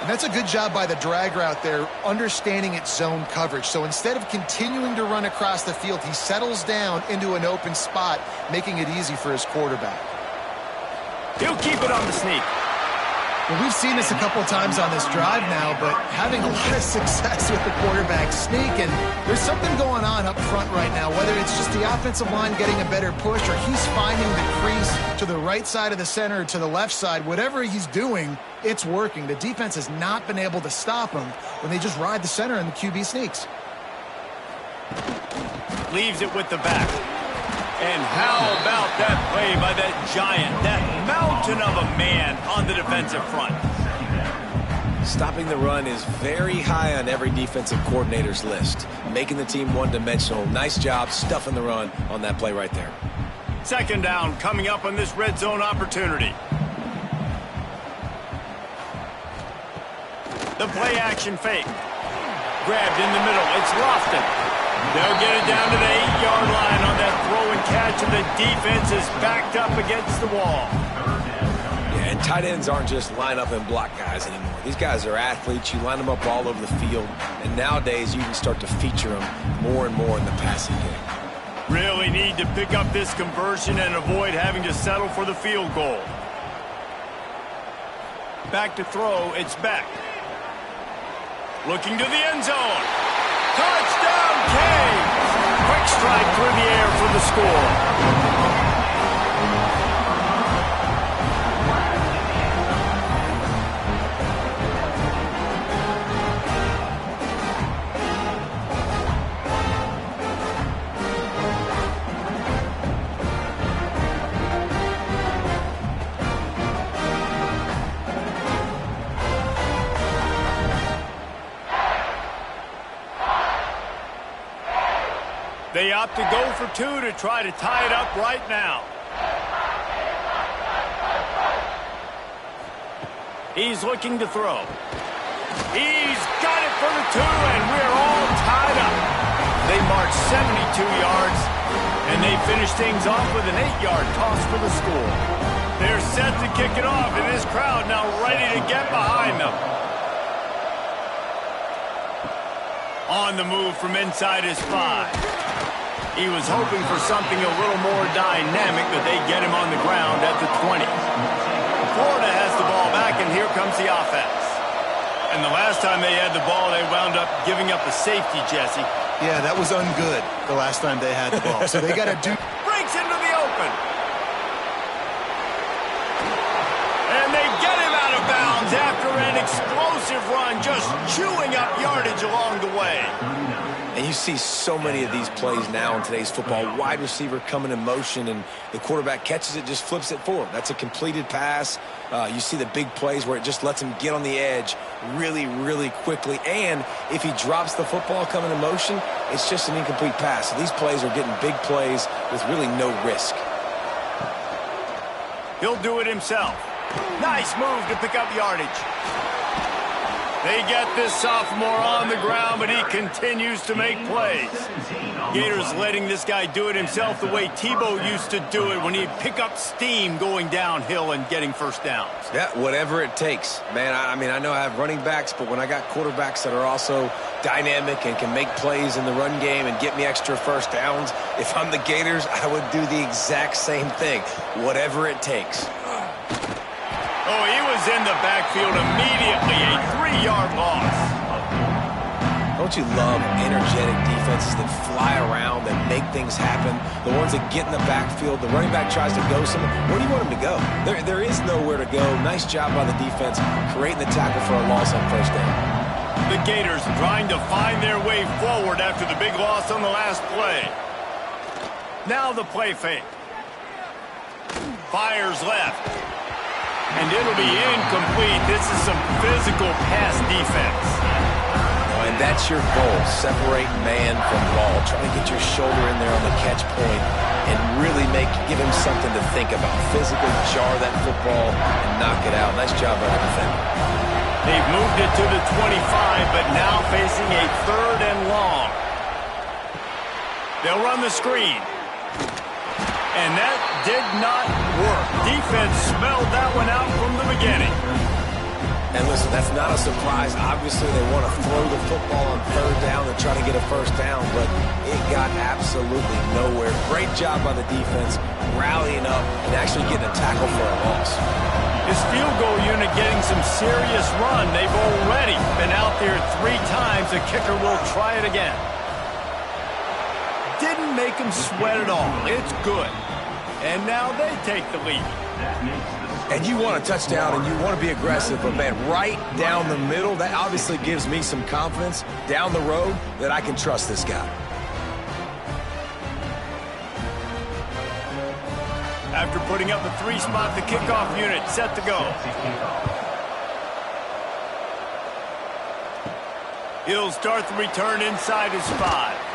Speaker 2: And that's a good job by the drag route there, understanding its zone coverage. So instead of continuing to run across the field, he settles down into an open spot, making it easy for his quarterback.
Speaker 1: He'll keep it on the sneak.
Speaker 2: Well, we've seen this a couple of times on this drive now, but having a lot of success with the quarterback sneak, and there's something going on up front right now, whether it's just the offensive line getting a better push or he's finding the crease to the right side of the center or to the left side. Whatever he's doing, it's working. The defense has not been able to stop him when they just ride the center and the QB sneaks.
Speaker 1: Leaves it with the back. And how about that play by that giant, that mountain of a man on the defensive front?
Speaker 3: Stopping the run is very high on every defensive coordinator's list. Making the team one-dimensional. Nice job stuffing the run on that play right there.
Speaker 1: 2nd down coming up on this red zone opportunity. The play action fake. Grabbed in the middle. It's Lofton. They'll get it down to the 8-yard line on that throw and catch, and the defense is backed up against the wall.
Speaker 3: Yeah, and tight ends aren't just line up and block guys anymore. These guys are athletes. You line them up all over the field, and nowadays you can start to feature them more and more in the passing game.
Speaker 1: Really need to pick up this conversion and avoid having to settle for the field goal. Back to throw, it's back. Looking to the end zone. Touchdown, Canes! Quick strike through the air for the score. They opt to go for two to try to tie it up right now. He's looking to throw. He's got it for the two, and we're all tied up. They march 72 yards, and they finish things off with an 8-yard toss for the score. They're set to kick it off, and this crowd now ready to get behind them. On the move from inside his 5. He was hoping for something a little more dynamic, but they get him on the ground at the 20. Florida has the ball back, and here comes the offense. And the last time they had the ball, they wound up giving up a safety, Jesse.
Speaker 2: Yeah, that was ungood the last time they had the ball. So they got to do...
Speaker 1: Breaks into the open. And they get him out of bounds after an explosive run, just chewing up yardage along the way.
Speaker 3: And you see so many of these plays now in today's football. Wide receiver coming in motion, and the quarterback catches it, just flips it forward. That's a completed pass. You see the big plays where it just lets him get on the edge really, really quickly. And if he drops the football coming in motion, it's just an incomplete pass. So these plays are getting big plays with really no risk.
Speaker 1: He'll do it himself. Nice move to pick up yardage. They get this sophomore on the ground, but he continues to make plays. Gators letting this guy do it himself the way Tebow used to do it when he'd pick up steam going downhill and getting first downs.
Speaker 3: Yeah, whatever it takes. Man, I mean, I know I have running backs, but when I got quarterbacks that are also dynamic and can make plays in the run game and get me extra first downs, if I'm the Gators, I would do the exact same thing. Whatever it takes.
Speaker 1: Oh, he was in the backfield immediately, a 3-yard loss.
Speaker 3: Don't you love energetic defenses that fly around, that make things happen? The ones that get in the backfield, the running back tries to go somewhere. Where do you want him to go? There is nowhere to go. Nice job by the defense, creating the tackle for a loss on first down.
Speaker 1: The Gators trying to find their way forward after the big loss on the last play. Now the play fake. Fires left. And it'll be incomplete. This is some physical pass defense.
Speaker 3: Oh, and that's your goal. Separate man from ball. Try to get your shoulder in there on the catch point and really give him something to think about. Physically jar that football and knock it out. Nice job by the defender.
Speaker 1: They've moved it to the 25, but now facing a 3rd and long. They'll run the screen. And that did not work. Defense smelled that one out from the beginning.
Speaker 3: And listen, that's not a surprise. Obviously, they want to throw the football on 3rd down and try to get a first down, but it got absolutely nowhere. Great job by the defense, rallying up and actually getting a tackle for a loss.
Speaker 1: This field goal unit getting some serious run. They've already been out there 3 times. The kicker will try it again. Didn't make him sweat at all. It's good. And now they take the lead.
Speaker 3: And you want a touchdown and you want to be aggressive, but man, right down the middle, that obviously gives me some confidence down the road that I can trust this guy.
Speaker 1: After putting up a 3-spot, the kickoff unit set to go. He'll start the return inside his 5.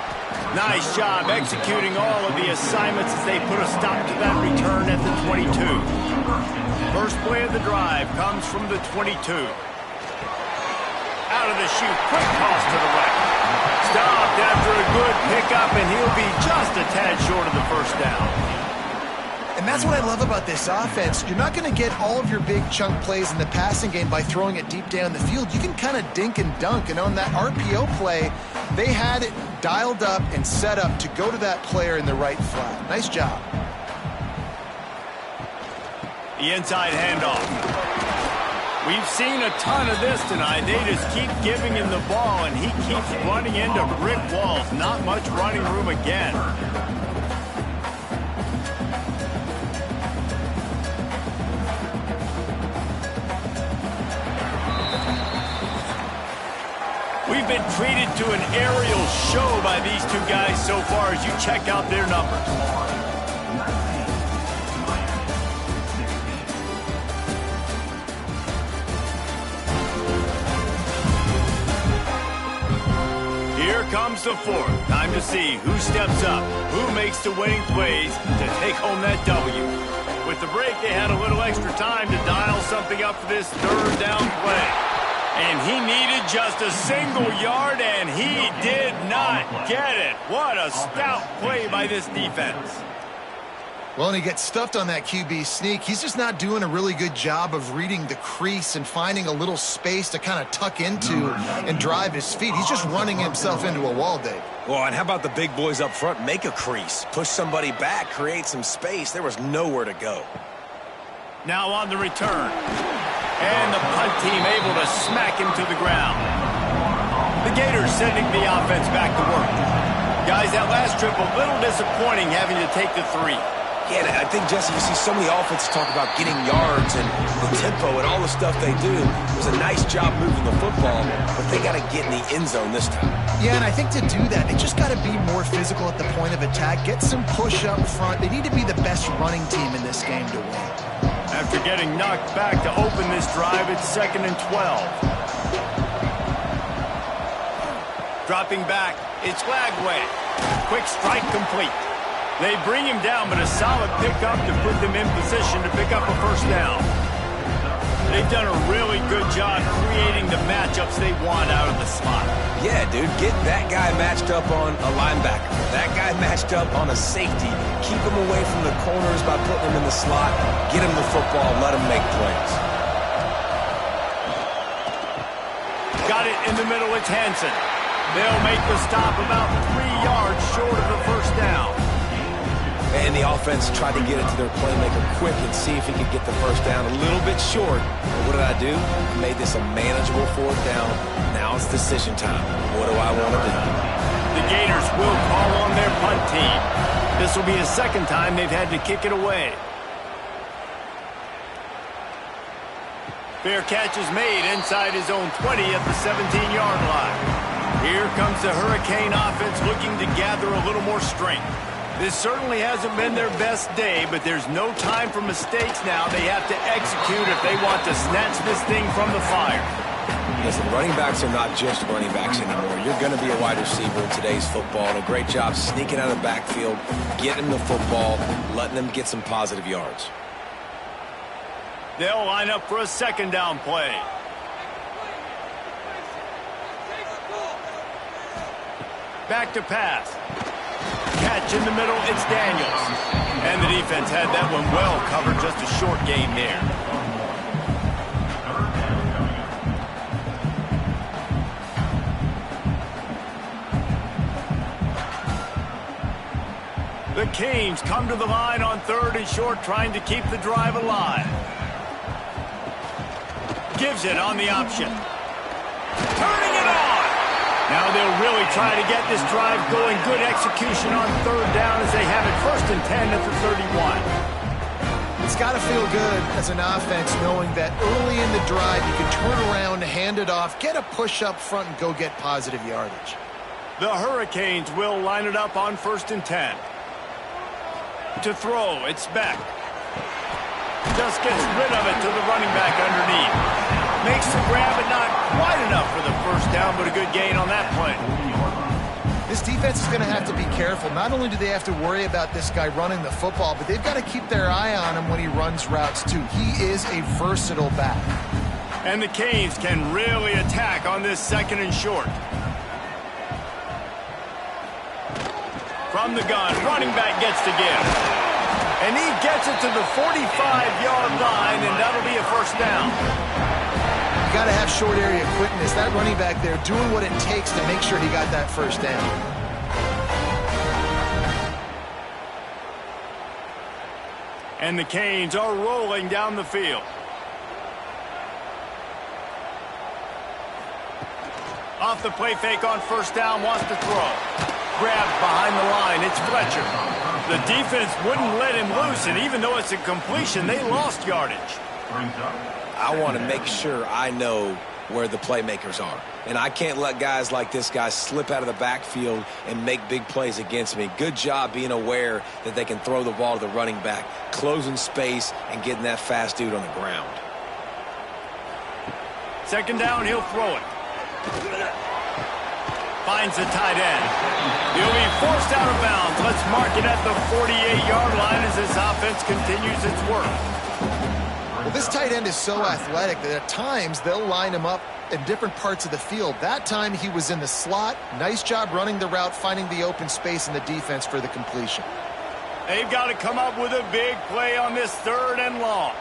Speaker 1: Nice job executing all of the assignments as they put a stop to that return at the 22. First play of the drive comes from the 22. Out of the chute, quick toss to the right. Stopped after a good pickup, and he'll be just a tad short of the first down.
Speaker 2: And that's what I love about this offense. You're not going to get all of your big chunk plays in the passing game by throwing it deep down the field. You can kind of dink and dunk. And on that RPO play, they had it dialed up and set up to go to that player in the right flat. Nice job.
Speaker 1: The inside handoff. We've seen a ton of this tonight. They just keep giving him the ball, and he keeps running into brick walls. Not much running room again. We've been treated to an aerial show by these 2 guys so far as you check out their numbers. Here Here comes the fourth. Time to see who steps up, who makes the winning plays to take home that W. With the break, they had a little extra time to dial something up for this third down play. And he needed just a single yard, and he did not get it. What a stout play by this defense.
Speaker 2: Well, and he gets stuffed on that QB sneak. He's just not doing a really good job of reading the crease and finding a little space to kind of tuck into and drive his feet. He's just running himself into a wall, Dave.
Speaker 3: Well, and how about the big boys up front? Make a crease, push somebody back, create some space. There was nowhere to go.
Speaker 1: Now on the return. And the punt team able to smack him to the ground. The Gators sending the offense back to work. Guys, that last trip a little disappointing having to take the 3.
Speaker 3: Yeah, I think, Jesse, you see so many offenses talk about getting yards and the tempo and all the stuff they do. It was a nice job moving the football, but they got to get in the end zone this time.
Speaker 2: Yeah, and I think to do that, they just got to be more physical at the point of attack, get some push up front. They need to be the best running team in this game to win.
Speaker 1: After getting knocked back to open this drive, it's 2nd and 12. Dropping back, it's Lagway. Quick strike complete. They bring him down, but a solid pickup to put them in position to pick up a first down. They've done a really good job creating the matchups they want out of the slot.
Speaker 3: Yeah, dude, get that guy matched up on a linebacker. That guy matched up on a safety. Keep him away from the corners by putting him in the slot. Get him the football, let him make plays.
Speaker 1: Got it in the middle, it's Hansen. They'll make the stop about 3 yards short of the first down.
Speaker 3: And the offense tried to get it to their playmaker quick and see if he could get the first down a little bit short. But what did I do? I made this a manageable 4th down. Now it's decision time. What do I want to do?
Speaker 1: The Gators will call on their punt team. This will be the 2nd time they've had to kick it away. Fair catch is made inside his own 20 at the 17-yard line. Here comes the Hurricane offense looking to gather a little more strength. This certainly hasn't been their best day, but there's no time for mistakes now. They have to execute if they want to snatch this thing from the fire.
Speaker 3: Listen, running backs are not just running backs anymore. You're going to be a wide receiver in today's football. And a great job sneaking out of the backfield, getting the football, letting them get some positive yards.
Speaker 1: They'll line up for a 2nd down play. Back to pass. Catch in the middle, it's Daniels. And the defense had that one well covered, just a short gain there. The Canes come to the line on 3rd and short, trying to keep the drive alive. Gives it on the option. Turning it on! Now they'll really try to get this drive going. Good execution on 3rd down as they have it 1st and 10 at the 31.
Speaker 2: It's got to feel good as an offense knowing that early in the drive you can turn around, hand it off, get a push up front, and go get positive yardage.
Speaker 1: The Hurricanes will line it up on 1st and 10. To throw, it's Beck. Just gets rid of it to the running back underneath. Makes the grab, but not quite enough for the first down, but a good gain on that play.
Speaker 2: This defense is going to have to be careful. Not only do they have to worry about this guy running the football, but they've got to keep their eye on him when he runs routes too. He is a versatile back.
Speaker 1: And the Canes can really attack on this 2nd and short. From the gun, running back gets to give. And he gets it to the 45-yard line, and that'll be a first down.
Speaker 2: You got to have short area quickness. That running back there doing what it takes to make sure he got that first down.
Speaker 1: And the Canes are rolling down the field. Off the play fake on 1st down, wants to throw. Grabbed behind the line, it's Fletcher. The defense wouldn't let him loose, and even though it's a completion, they lost yardage.
Speaker 3: I want to make sure I know where the playmakers are. And I can't let guys like this guy slip out of the backfield and make big plays against me. Good job being aware that they can throw the ball to the running back, closing space, and getting that fast dude on the ground.
Speaker 1: 2nd down, he'll throw it. finds the tight end. He'll be forced out of bounds. Let's mark it at the 48-yard line as this offense continues its work.
Speaker 2: Well, this tight end is so athletic that at times they'll line him up in different parts of the field. That time he was in the slot. Nice job running the route, finding the open space in the defense for the completion.
Speaker 1: They've got to come up with a big play on this 3rd and long.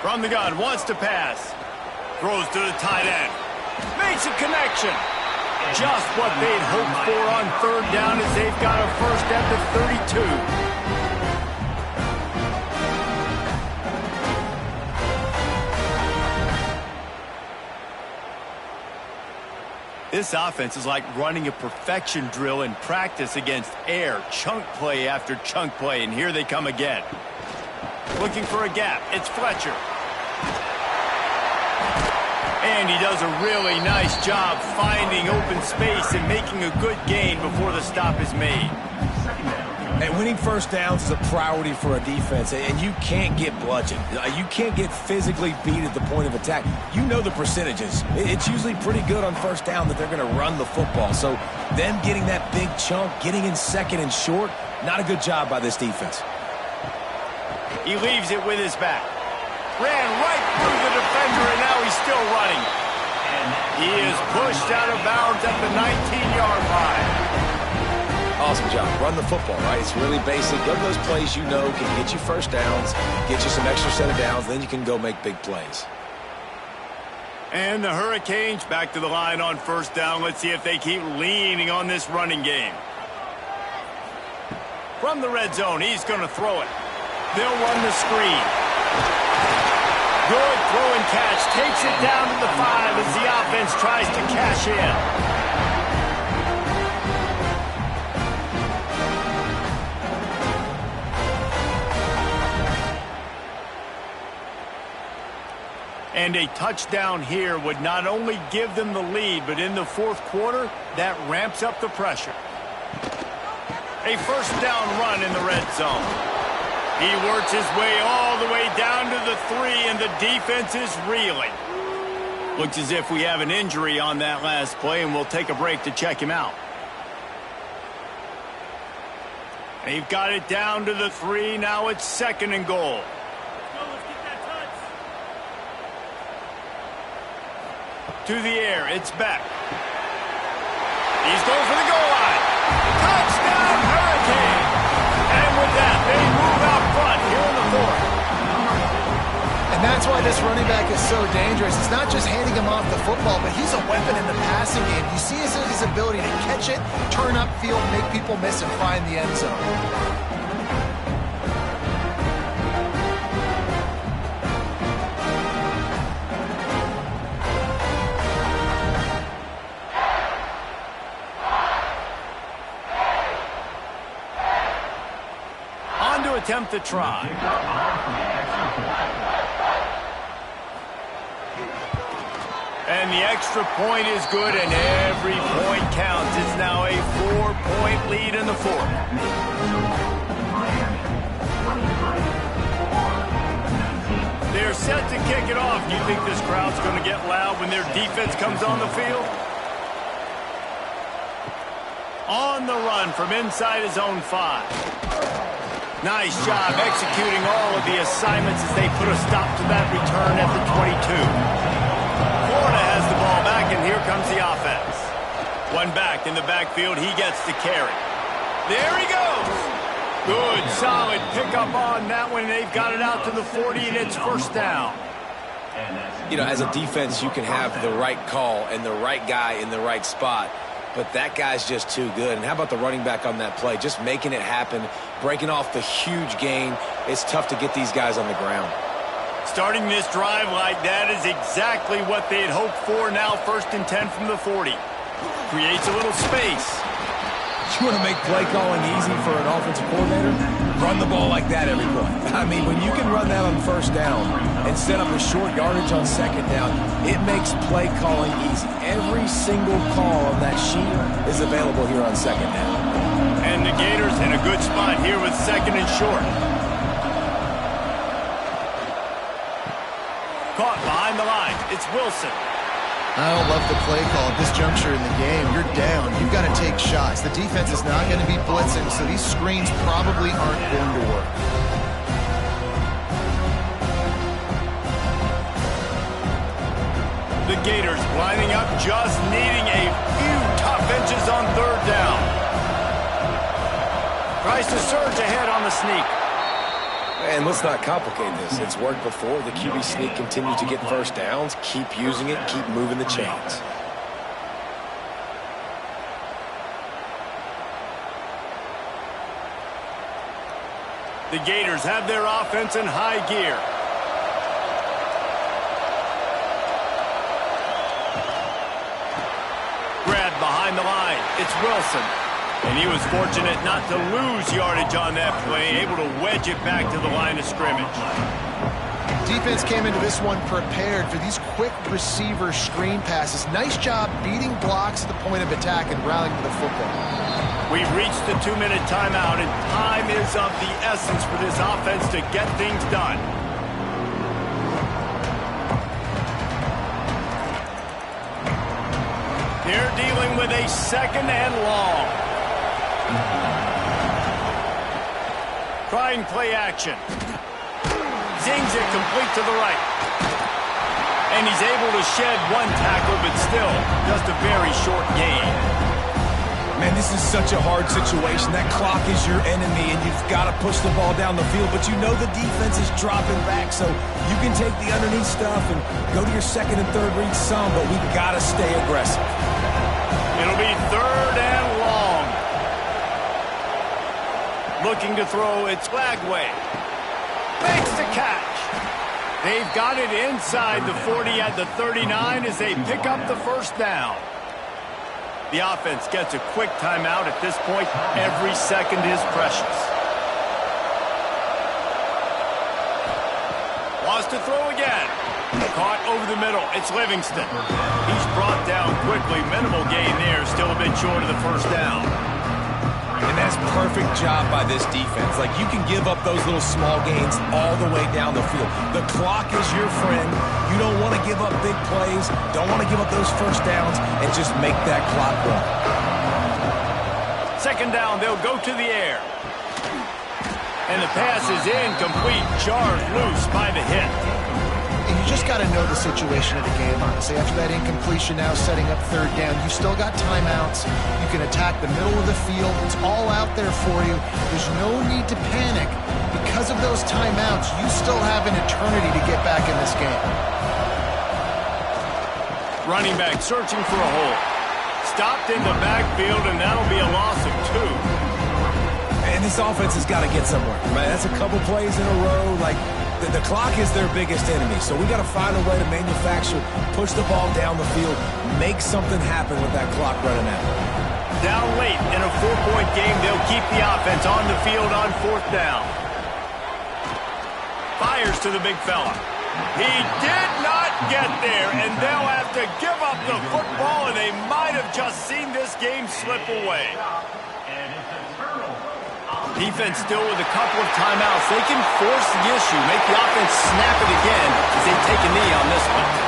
Speaker 1: From the gun, wants to pass. Throws to the tight end. Makes a connection. Just what they'd hoped for on 3rd down as they've got a first at the 32. This offense is like running a perfection drill in practice against air. Chunk play after chunk play, and here they come again. Looking for a gap. It's Fletcher. And he does a really nice job finding open space and making a good gain before the stop is made.
Speaker 3: And winning first downs is a priority for a defense, and you can't get bludgeoned. You can't get physically beat at the point of attack. You know the percentages. It's usually pretty good on first down that they're going to run the football. So them getting that big chunk, getting in 2nd and short, not a good job by this defense.
Speaker 1: He leaves it with his back. Ran right through the defender, and now he's still running. He is pushed out of bounds at the 19-yard line.
Speaker 3: Awesome job. Run the football, right? It's really basic. Go to those plays you know can get you first downs, get you some extra set of downs, then you can go make big plays.
Speaker 1: And the Hurricanes back to the line on first down. Let's see if they keep leaning on this running game. From the red zone, he's going to throw it. They'll run the screen. Good throw and catch. Takes it down to the 5 as the offense tries to cash in. And a touchdown here would not only give them the lead, but in the 4th quarter, that ramps up the pressure. A first down run in the red zone. He works his way all the way down to the 3, and the defense is reeling. Looks as if we have an injury on that last play, and we'll take a break to check him out. They've got it down to the 3. Now it's 2nd and goal. To the air, it's Beck. He's going for the goal line. Touchdown, Hurricane! And with that, they move out front here in the 4th.
Speaker 2: And that's why this running back is so dangerous. It's not just handing him off the football, but he's a weapon in the passing game. You see his ability to catch it, turn upfield, make people miss, and find the end zone.
Speaker 1: Attempt to try. And the extra point is good, and every point counts. It's now a 4-point lead in the 4th. They're set to kick it off. Do you think this crowd's going to get loud when their defense comes on the field? On the run from inside his own 5. Nice job executing all of the assignments as they put a stop to that return at the 22. Florida has the ball back, and here comes the offense. One back in the backfield. He gets the carry. There he goes. Good, solid pickup on that one. They've got it out to the 40, and it's first down.
Speaker 3: You know, as a defense, you can have the right call and the right guy in the right spot. But that guy's just too good. And how about the running back on that play? Just making it happen, breaking off the huge gain. It's tough to get these guys on the ground.
Speaker 1: Starting this drive like that is exactly what they had hoped for. Now 1st and 10 from the 40. Creates a little space.
Speaker 3: You want to make play calling easy for an offensive coordinator? Run the ball like that every play. I mean, when you can run that on first down and set up a short yardage on 2nd down, it makes play calling easy. Every single call on that sheet is available here on 2nd down.
Speaker 1: And the Gators in a good spot here with 2nd and short. Caught behind the line. It's Wilson.
Speaker 2: I don't love the play call at this juncture in the game. You're down. You've got to take shots. The defense is not going to be blitzing, so these screens probably aren't going to work.
Speaker 1: The Gators lining up, just needing a few tough inches on third down. Tries to surge ahead on the sneak.
Speaker 3: And let's not complicate this. It's worked before. The QB sneak continues to get first downs. Keep using it. Keep moving the chains.
Speaker 1: The Gators have their offense in high gear. Grabbed behind the line. It's Wilson. And he was fortunate not to lose yardage on that play, able to wedge it back to the line of scrimmage.
Speaker 2: Defense came into this one prepared for these quick receiver screen passes. Nice job beating blocks at the point of attack and rallying to the football.
Speaker 1: We've reached the 2-minute timeout, and time is of the essence for this offense to get things done. They're dealing with a second and long. Trying play action. Zings it complete to the right. And he's able to shed one tackle, but still just a very short gain.
Speaker 3: Man, this is such a hard situation. That clock is your enemy, and you've got to push the ball down the field. But you know the defense is dropping back, so you can take the underneath stuff and go to your second and third read some, but we've got to stay aggressive.
Speaker 1: It'll be third and long. Looking to throw, it's Lagway. Makes the catch. They've got it inside the 40 at the 39 as they pick up the first down. The offense gets a quick timeout at this point. Every second is precious. Wants to throw again. Caught over the middle. It's Livingston. He's brought down quickly. Minimal gain there. Still a bit short of the first down.
Speaker 3: And that's perfect job by this defense. Like, you can give up those little small gains all the way down the field. The clock is your friend. You don't want to give up big plays. Don't want to give up those first downs and just make that clock run.
Speaker 1: Second down, they'll go to the air. And the pass is incomplete. Jarred loose by the hit.
Speaker 2: And you just got to know the situation of the game, honestly. After that incompletion, now setting up third down, you still got timeouts. You can attack the middle of the field. It's all out there for you. There's no need to panic. Because of those timeouts, you still have an eternity to get back in this game.
Speaker 1: Running back searching for a hole. Stopped in the backfield, and that'll be a loss of 2.
Speaker 3: And this offense has got to get somewhere. Man, that's a couple plays in a row. Like, the clock is their biggest enemy, so we got to find a way to manufacture, push the ball down the field, make something happen with that clock running out.
Speaker 1: Down late in a 4-point game, they'll keep the offense on the field on fourth down. Fires to the big fella. He did not get there, and they'll have to give up the football, and they might have just seen this game slip away. Defense still with a couple of timeouts. They can force the issue, make the offense snap it again as they take a knee on this one.